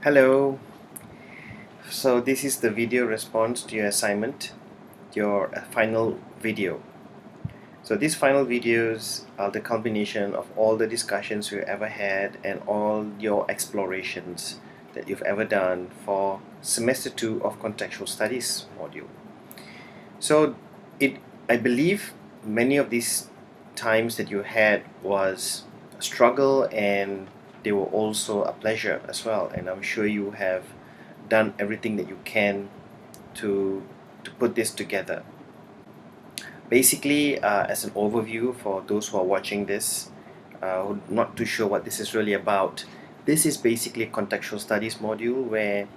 Hello. So this is the video response to your assignment, your final video. So these final videos are the combination of all the discussions you ever had and all your explorations that you've ever done for semester 2 of Contextual Studies module. So I believe many of these times that you had was a struggle, and they were also a pleasure as well, and I'm sure you have done everything that you can to put this together. Basically, as an overview for those who are watching this, who are not too sure what this is really about, this is basically a contextual studies module where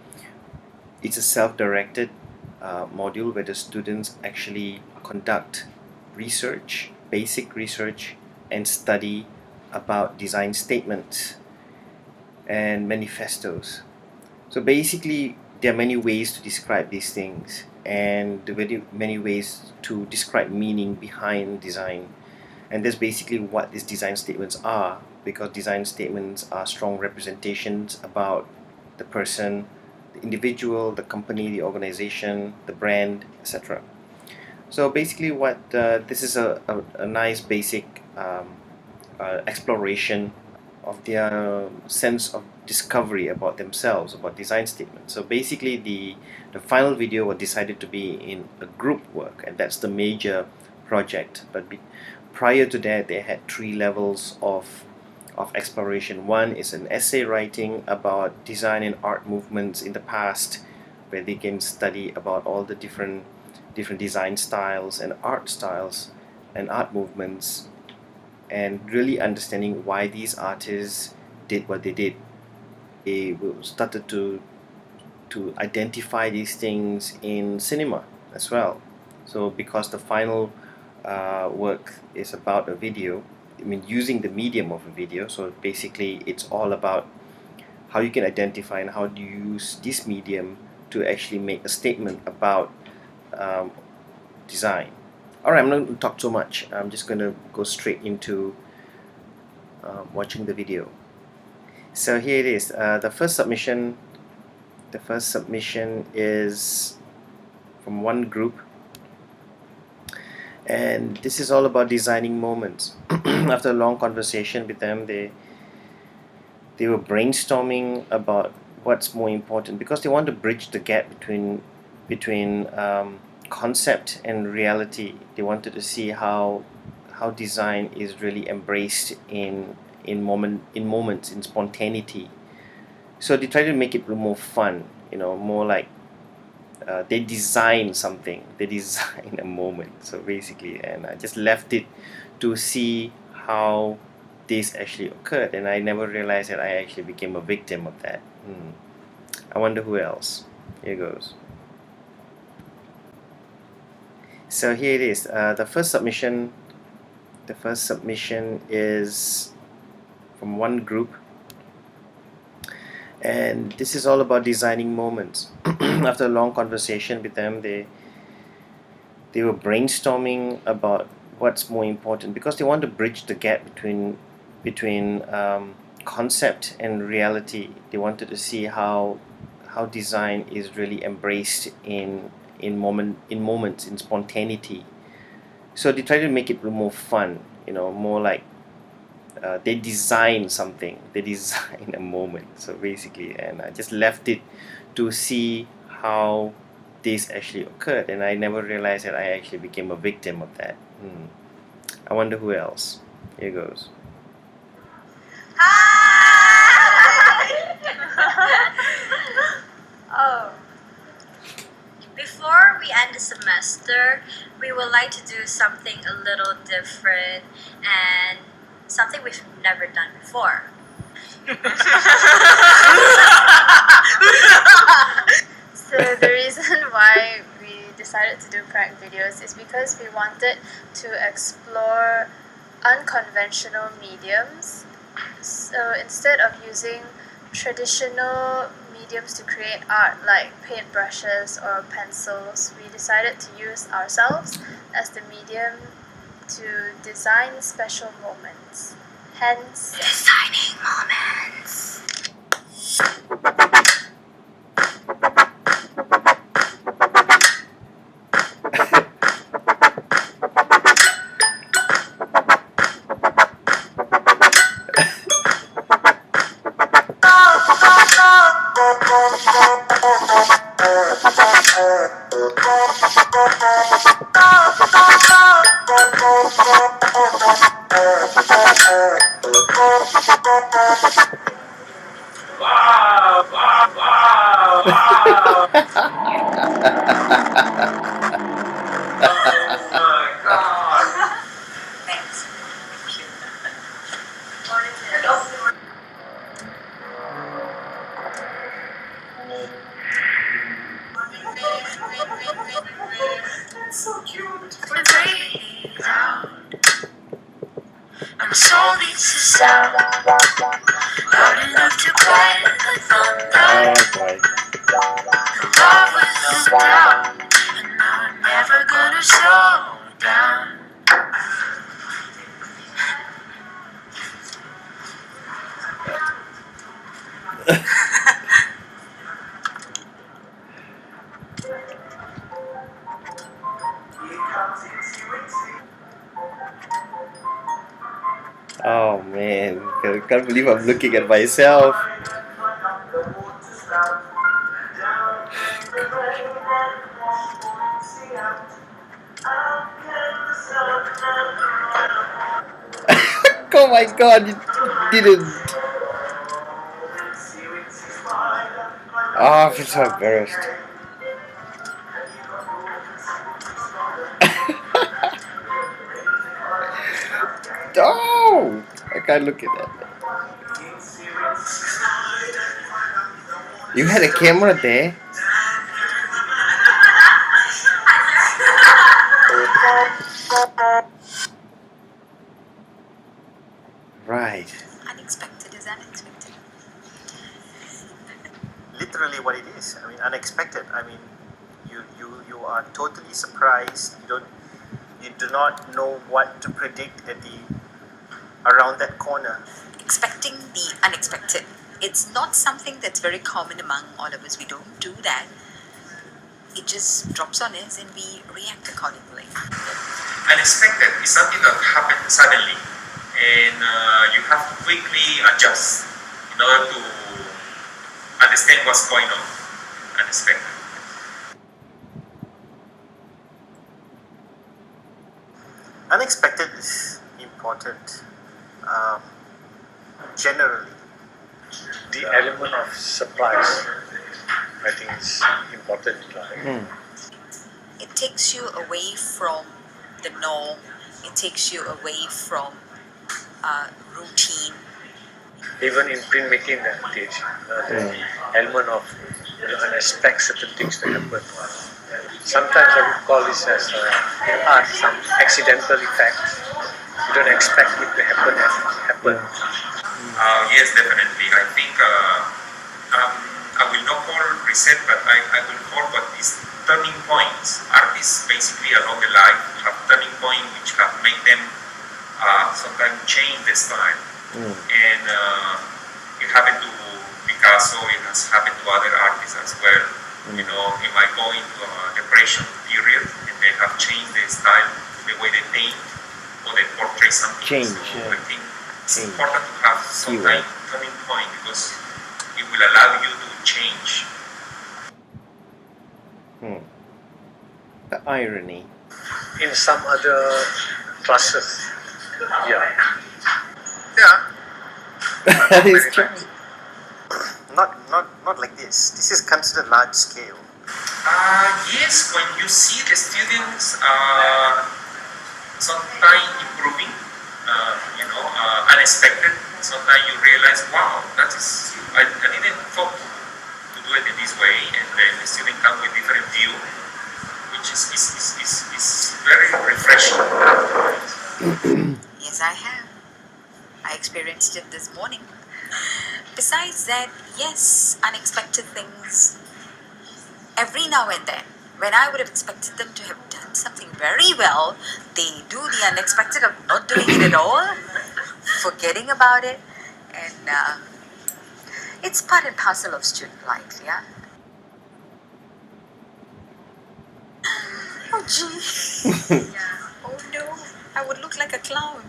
it's a self-directed module where the students actually conduct research, basic research, and study about design statements and manifestos. So basically, there are many ways to describe these things, and there are many ways to describe meaning behind design. And that's basically what these design statements are, because design statements are strong representations about the person, the individual, the company, the organization, the brand, etc. So basically this is a nice basic exploration of their sense of discovery about themselves, about design statements. So basically the final video was decided to be in a group work, and that's the major project. But prior to that, they had 3 levels of exploration. One is an essay writing about design and art movements in the past, where they can study about all the different design styles and art movements, and really understanding why these artists did what they did. They started to identify these things in cinema as well. So because the final work is about a video, I mean using the medium of a video, so basically it's all about how you can identify and how do you use this medium to actually make a statement about design. Alright, I'm not going to talk too much. I'm just going to go straight into watching the video. So here it is. The first submission is from one group, and this is all about designing moments. After a long conversation with them, they were brainstorming about what's more important, because they want to bridge the gap between concept and reality. They wanted to see how design is really embraced in moments, in spontaneity. So they try to make it more fun, more like they design something, they design a moment. So basically, and I just left it to see how this actually occurred, and I never realized that I actually became a victim of that. I wonder who else. Here goes. So here it is. The first submission is from one group, and this is all about designing moments. After a long conversation with them, they were brainstorming about what's more important, because they want to bridge the gap between concept and reality. They wanted to see how design is really embraced in moments, in spontaneity. So they try to make it more fun, more like they design something, they design a moment. So basically, and I just left it to see how this actually occurred, and I never realized that I actually became a victim of that. I wonder who else. Here goes. Oh. Before we end the semester, we would like to do something a little different and something we've never done before. So the reason why we decided to do prank videos is because we wanted to explore unconventional mediums. So instead of using traditional mediums to create art like paintbrushes or pencils, we decided to use ourselves as the medium to design special moments. Hence, designing moments. Thanks. That's so cute. Breathe out. I'm so needs to sound loud enough to quiet the thunder. Oh boy. Love with no doubt, and now I'm never gonna slow down. Oh man, I can't believe I'm looking at myself. Oh my god, you didn't. Oh, I feel so embarrassed. Oh, I can't look at that. You had a camera there. Right. Unexpected is unexpected. Literally what it is. I mean, unexpected. I mean, you are totally surprised. You do not know what to predict at the around that corner. Expecting the unexpected. It's not something that's very common among all of us. We don't do that. It just drops on us and we react accordingly. Unexpected is something that happens suddenly, and you have to quickly adjust in order to understand what's going on. Unexpected. Unexpected is important. Generally, The element of surprise, I think, is important. It takes you away from the norm. It takes you away from routine. Even in printmaking, that stage, the element of unexpect certain things to happen. Sometimes I would call this as in art some accidental effects. You don't expect it to happen and it happens. Yes, definitely. I think I will not call reset, but I will call what is turning points. Artists basically along the life have turning points which have made them sometimes change their style. And it happened to Picasso, it has happened to other artists as well. You know, they might go into a depression period and they have changed their style, the way they paint or they portray something. Change, so yeah. I think it's Change. important to have some Keyword. kind of turning point because it will allow you to change. The irony. In some other classes, yeah. That is true. not like this. This is considered large scale. Yes, when you see the students sometimes improving, unexpected, sometimes you realize, wow, that is, I didn't thought to do it in this way, and then the student come with different view, which is very refreshing. Yes, I have. I experienced it this morning. Besides that, yes, unexpected things. Every now and then, when I would have expected them to have done something very well, they do the unexpected of not doing it at all, forgetting about it, and it's part and parcel of student life, yeah? Oh, gee. Oh, no. I would look like a clown.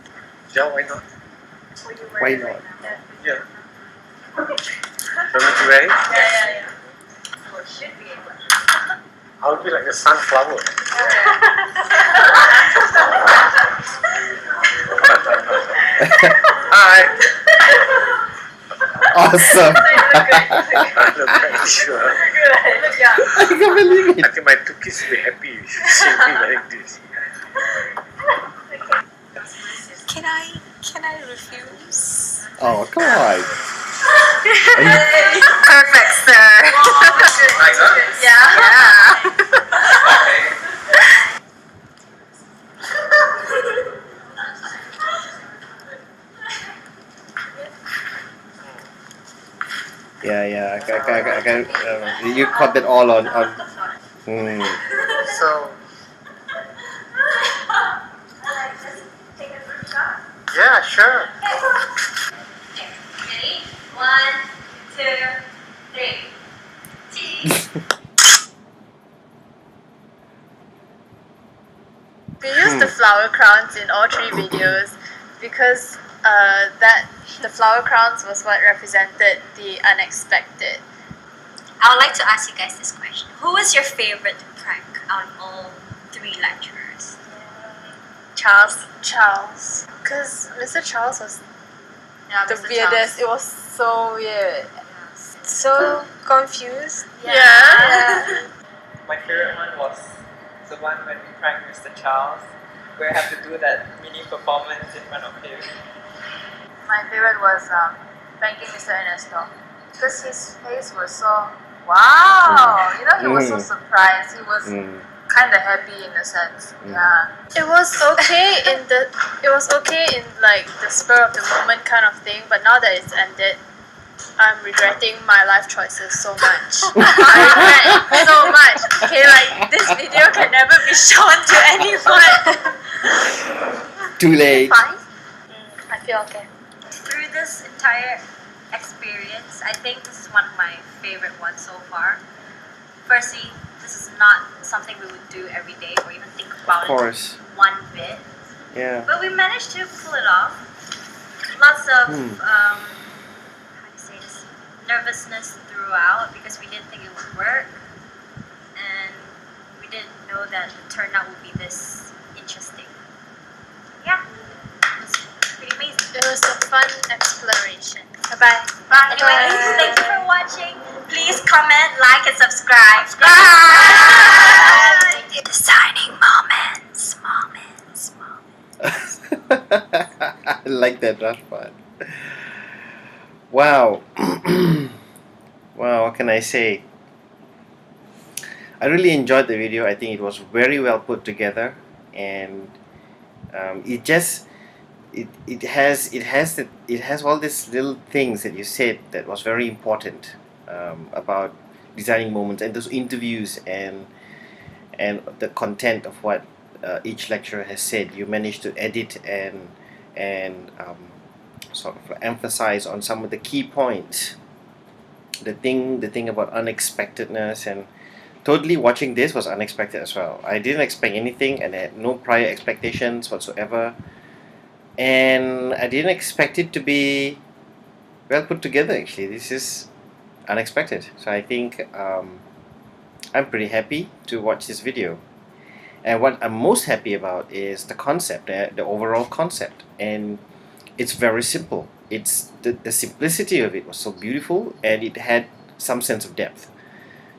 Yeah, why not? Why not? Yeah. Want me to wear it? Yeah. I would be like a sunflower. Hi. Awesome. I'm very sure. I can't believe it. I think my two kids will be happy if you see me like this. Can I refuse? Oh, come on. Perfect, sir. Nice, huh? Yeah. Yeah. You caught that all on. Hmm. So, yeah, sure. Ready? 1, 2, 3. Cheese. We used the flower crowns in all 3 videos because that the flower crowns was what represented the unexpected. I would like to ask you guys this question. Who was your favorite prank out of all 3 lecturers? Charles. Because Mr. Charles was Yeah, the Mr. weirdest. It was so weird. So confused. Yeah. My favorite one was the one when we pranked Mr. Charles, where I have to do that mini performance in front of him. My favorite was pranking Mr. Ernesto because his face was so wow. You know, he was so surprised. He was kind of happy in a sense. Yeah. It was okay in like the spur of the moment kind of thing, but now that it's ended, I'm regretting my life choices so much. I regret so much. Okay, like this video can never be shown to anyone. Too late. Fine. I feel okay. Through this entire experience, I think this is one of my favorite ones so far. Firstly, this is not something we would do every day or even think about Of course. it one bit. Yeah. But we managed to pull it off. Lots of how do you say this? Nervousness throughout because we didn't think it would work, and we didn't know that the turnout would be this interesting. Yeah, it was pretty amazing. It was a fun exploration. Bye. Bye. Anyway, thank you for watching. Please comment, like, and subscribe. Bye. Designing moments. I like that rush part. Wow. Wow, what can I say? I really enjoyed the video. I think it was very well put together, and it has all these little things that you said that was very important about designing moments and those interviews and the content of what each lecturer has said. You managed to edit and sort of emphasize on some of the key points. The thing about unexpectedness, and totally watching this was unexpected as well. I didn't expect anything and I had no prior expectations whatsoever, and I didn't expect it to be well put together. Actually, this is unexpected, so I think I'm pretty happy to watch this video. And what I'm most happy about is the concept, the overall concept, and it's very simple. It's the simplicity of it was so beautiful, and it had some sense of depth.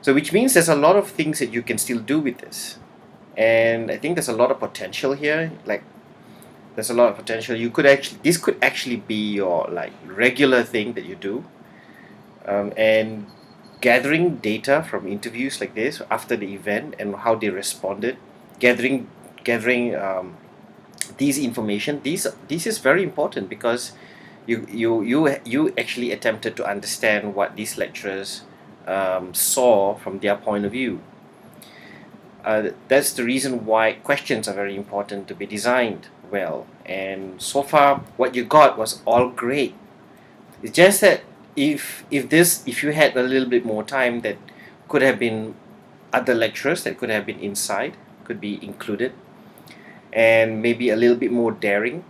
So which means there's a lot of things that you can still do with this, and I think there's a lot of potential here. Like there's a lot of potential. This could actually be your like regular thing that you do, and gathering data from interviews like this after the event and how they responded, gathering these information. This is very important because you actually attempted to understand what these lecturers saw from their point of view. That's the reason why questions are very important to be designed well, and so far what you got was all great. It's just that if you had a little bit more time, that could have been other lecturers that could have been inside, could be included, and maybe a little bit more daring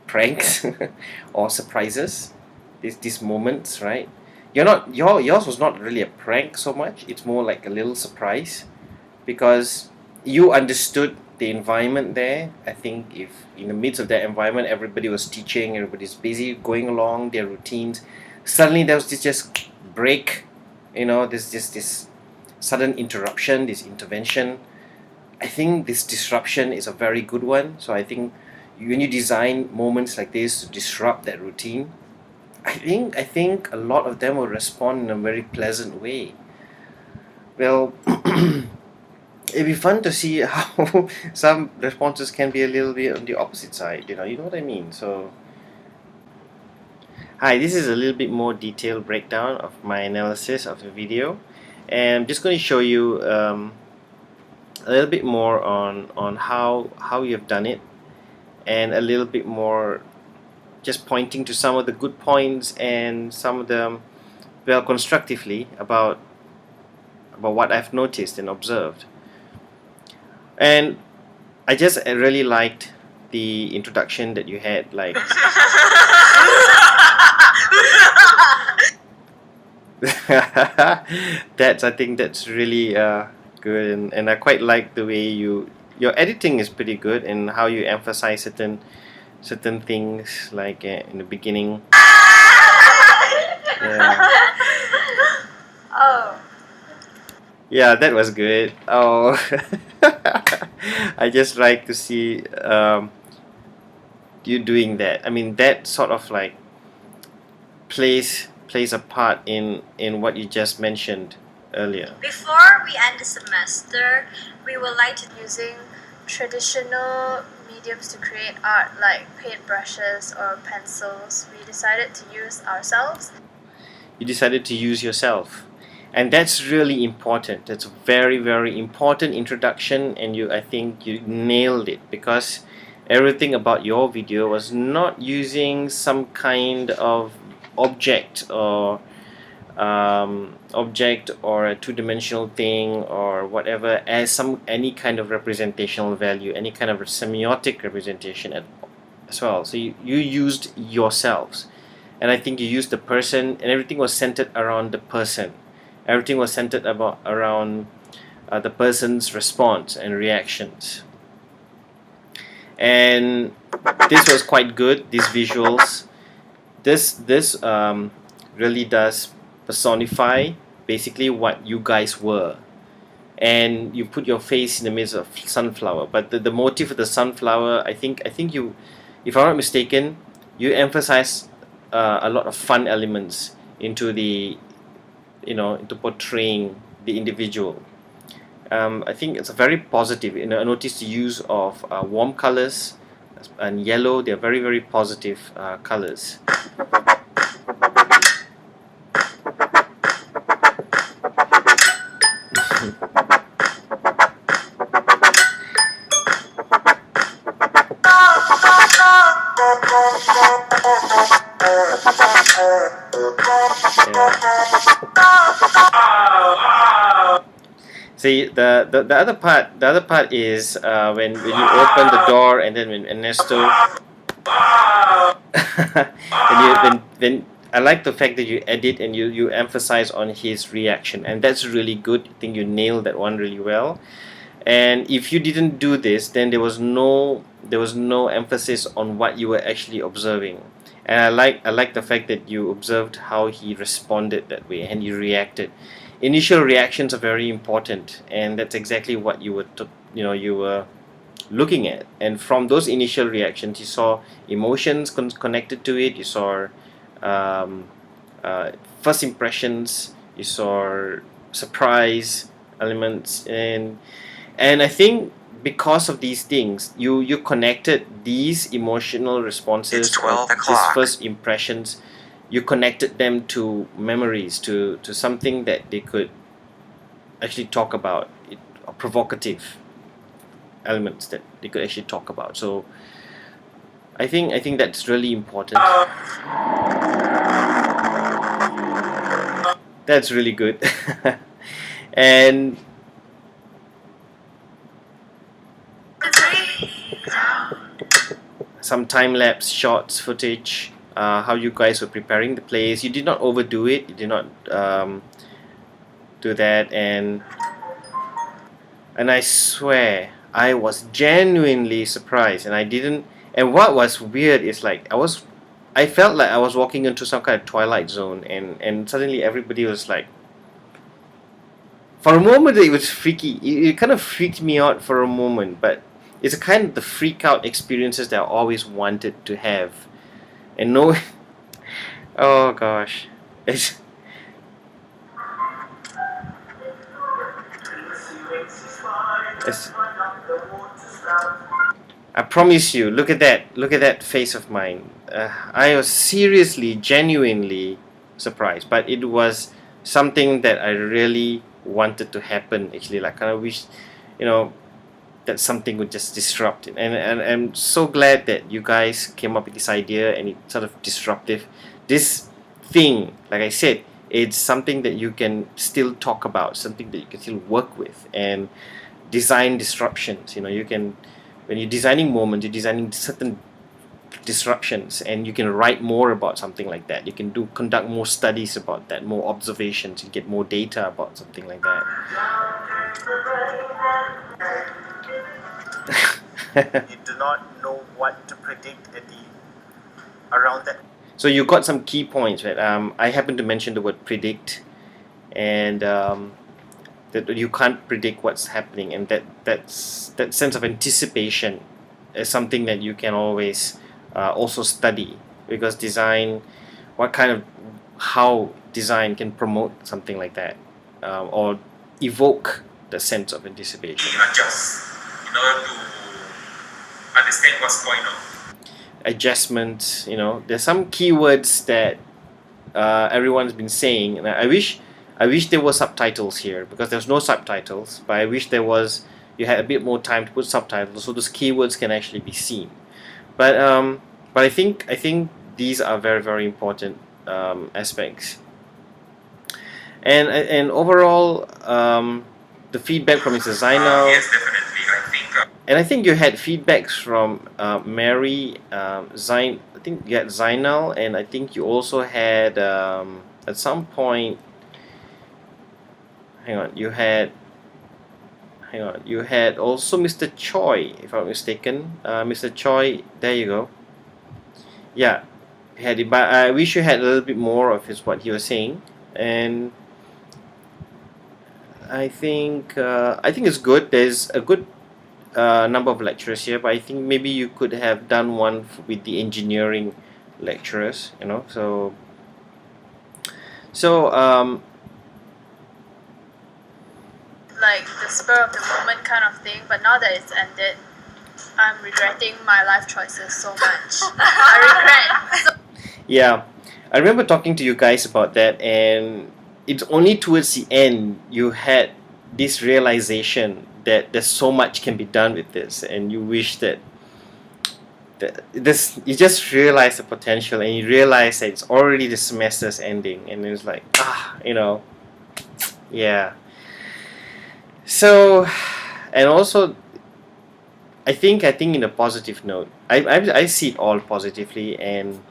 pranks or surprises, these moments, right? yours was not really a prank so much. It's more like a little surprise, because you understood the environment there. I think if in the midst of that environment everybody was teaching, everybody's busy going along their routines, suddenly there was this just break, there's just this sudden interruption, this intervention. I think this disruption is a very good one. So I think when you design moments like this to disrupt that routine, I think a lot of them will respond in a very pleasant way. Well, it'd be fun to see how some responses can be a little bit on the opposite side. You know what I mean. So, hi, this is a little bit more detailed breakdown of my analysis of the video, and I'm just going to show you a little bit more on how you have done it, and a little bit more just pointing to some of the good points and some of them, well, constructively about what I've noticed and observed. And I just really liked the introduction that you had, like I think that's really good, and I quite like the way your editing is pretty good, and how you emphasize certain things, like in the beginning. Yeah. Oh, Yeah, that was good. Oh, I just like to see you doing that. I mean, that sort of like plays a part in what you just mentioned earlier. Before we end the semester, we would like to using traditional mediums to create art like paintbrushes or pencils. We decided to use ourselves. You decided to use yourself, and that's really important. That's a very, very important introduction, and I think you nailed it, because everything about your video was not using some kind of object or a two-dimensional thing or whatever as any kind of representational value, any kind of semiotic representation as well. So you used yourselves, and I think you used the person, and everything was centered around the person. Everything was centered around the person's response and reactions. And this was quite good. These visuals, this really does personify basically what you guys were. And you put your face in the midst of sunflower, but the motif of the sunflower, I think you, if I'm not mistaken, you emphasize a lot of fun elements into into portraying the individual. I think it's a very positive. I noticed the use of warm colors and yellow. They're very, very positive colors. See, the other part is when you open the door, and then when Ernesto when I like the fact that you edit and you emphasize on his reaction, and that's really good. I think you nailed that one really well. And if you didn't do this, then there was no emphasis on what you were actually observing. And I like the fact that you observed how he responded that way, and he reacted. Initial reactions are very important, and that's exactly what you were looking at. And from those initial reactions, you saw emotions connected to it. You saw first impressions. You saw surprise elements, and I think because of these things, you connected these emotional responses, It's 12 these o'clock. first impressions. You connected them to memories, to something that they could actually talk about, provocative elements that they could actually talk about. So I think that's really important. That's really good. And some time-lapse shots footage, how you guys were preparing the plays. You did not overdo it. You did not do that, and I swear I was genuinely surprised, and I didn't. And what was weird is like I felt like I was walking into some kind of twilight zone, and suddenly everybody was like. For a moment, it was freaky. It kind of freaked me out for a moment, but it's a kind of the freak out experiences that I always wanted to have, and no. Oh gosh, it's. I promise you, look at that face of mine. I was seriously, genuinely surprised, but it was something that I really wanted to happen. Actually, like kind of wish, that something would just disrupt it. And I'm so glad that you guys came up with this idea, and it's sort of disruptive. This thing, like I said, it's something that you can still talk about, something that you can still work with, and design disruptions. You can, when you're designing moments, you're designing certain disruptions, and you can write more about something like that. You can conduct more studies about that, more observations, you get more data about something like that. You do not know what to predict around that. So you got some key points, right? I happen to mention the word predict, and that you can't predict what's happening, and that sense of anticipation is something that you can always also study, because design, how design can promote something like that, or evoke the sense of anticipation. Adjust in order to understand what's going on. Adjustments, there's some keywords that everyone's been saying, and I wish there were subtitles here, because there's no subtitles, but I wish you had a bit more time to put subtitles so those keywords can actually be seen. But I think these are very, very important aspects. And overall, the feedback from Mr. Zainal. Yes, definitely. And I think you had feedbacks from Mary, I think you had Zainal, and I think you also had at some point. You had also Mr. Choi, if I'm mistaken. Mr. Choi, there you go. Yeah, had it, but I wish you had a little bit more of what he was saying, and I think it's good. There's a good number of lecturers here, but I think maybe you could have done one with the engineering lecturers, so like the spur of the moment kind of thing, but now that it's ended, I'm regretting my life choices so much. I regret. Yeah, I remember talking to you guys about that, and it's only towards the end you had this realization that there's so much can be done with this, and you wish that you just realize the potential, and you realize that it's already the semester's ending, and it's like yeah. So, and also, I think in a positive note, I see it all positively, and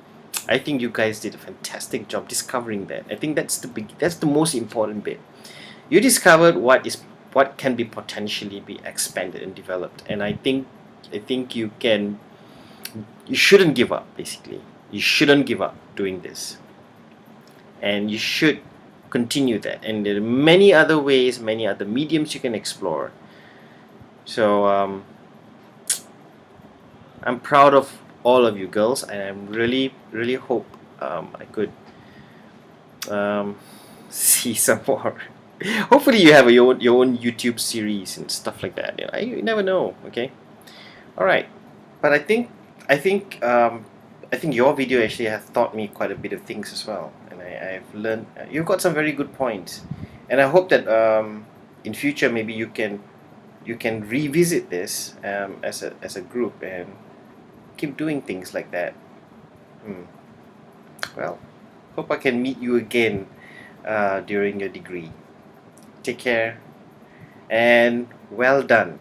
I think you guys did a fantastic job discovering that. I think that's the most important bit. You discovered what can be potentially be expanded and developed, and I think you shouldn't give up. Basically, you shouldn't give up doing this, and you should continue that. And there are many other ways, many other mediums you can explore. So I'm proud of all of you girls, and I really, really hope I could see some more. Hopefully you have your own YouTube series and stuff like that. You never know. Okay, all right. But I think your video actually has taught me quite a bit of things as well, and I've learned. You've got some very good points, and I hope that in future maybe you can revisit this as a group and keep doing things like that. Well, hope I can meet you again during your degree. Take care, and well done.